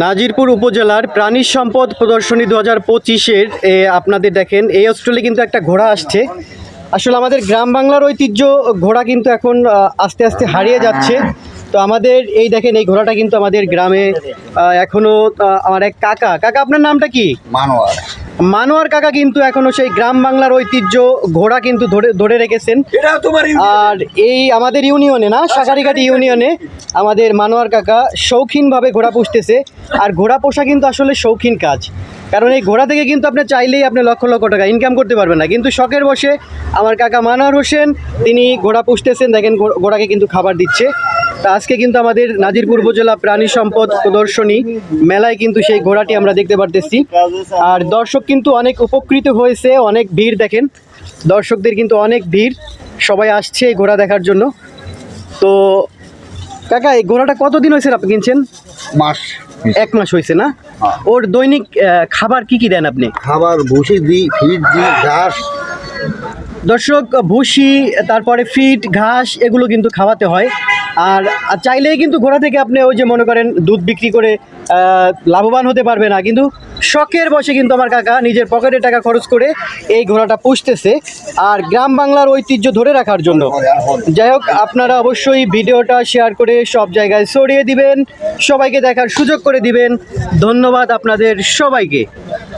নাজিরপুর উপজেলার প্রাণী সম্পদ প্রদর্শনী 2025-এর আপনাদের দেখেন এই অস্ট্রেলে কিন্তু একটা ঘোড়া আসছে। আসলে আমাদের গ্রাম বাংলার ঐতিহ্য ঘোড়া কিন্তু এখন আস্তে আস্তে হারিয়ে যাচ্ছে। তো আমাদের এই দেখেন এই ঘোড়াটা কিন্তু আমাদের গ্রামে এখনো আমার এক কাকা আপনার নামটা কি? মানোয়ার। মানোয়ার কাকা কিন্তু এখনো সেই গ্রাম বাংলার ঐতিহ্য ঘোড়া কিন্তু ধরে রেখেছেন। আর এই আমাদের ইউনিয়নে না, শাঁখারীঘাট ইউনিয়নে আমাদের মানোয়ার কাকা শৌখিনভাবে ঘোড়া পুষতেছে। আর ঘোড়া পোষা কিন্তু আসলে শৌখিন কাজ, কারণ এই ঘোড়া থেকে কিন্তু আপনি চাইলেই আপনি লক্ষ লক্ষ টাকা ইনকাম করতে পারবেন না, কিন্তু শখের বসে আমার কাকা মানোয়ার হোসেন তিনি ঘোড়া পুষতেছেন। দেখেন ঘোড়াকে কিন্তু খাবার দিচ্ছে। তা আজকে কিন্তু আমাদের নাজিরপুর উপজেলা প্রাণী সম্পদ প্রদর্শনী মেলায় কিন্তু সেই ঘোড়াটি আমরা দেখতে পারতেছি। আর দর্শক কিন্তু অনেক উপকৃত হয়েছে, অনেক ভিড় দেখেন, দর্শকদের কিন্তু অনেক ভিড়, সবাই আসছে এই ঘোড়া দেখার জন্য। তো কাকা এই ঘোড়াটা কতদিন হয়েছে আপনি কিনছেন? মাস 1 মাস হয়েছে না? ওর দৈনিক খাবার কি কি দেন আপনি? খাবার ভুসি দিই, ফিড দিই, ঘাস। দর্শক ভুসি, তারপরে ফিড, ঘাস এগুলো কিন্তু খাওয়াতে হয়। আর চাইলেই কিন্তু ঘোড়া থেকে আপনি ওই যে মনে করেন দুধ বিক্রি করে লাভবান হতে পারবে না, কিন্তু শখের বসে কিন্তু আমার কাকা নিজের পকেটে টাকা খরচ করে এই ঘোড়াটা পুষতেছে আর গ্রাম বাংলার ঐতিহ্য ধরে রাখার জন্য। যাই হোক, আপনারা অবশ্যই ভিডিওটা শেয়ার করে সব জায়গায় ছড়িয়ে দিবেন, সবাইকে দেখার সুযোগ করে দিবেন। ধন্যবাদ আপনাদের সবাইকে।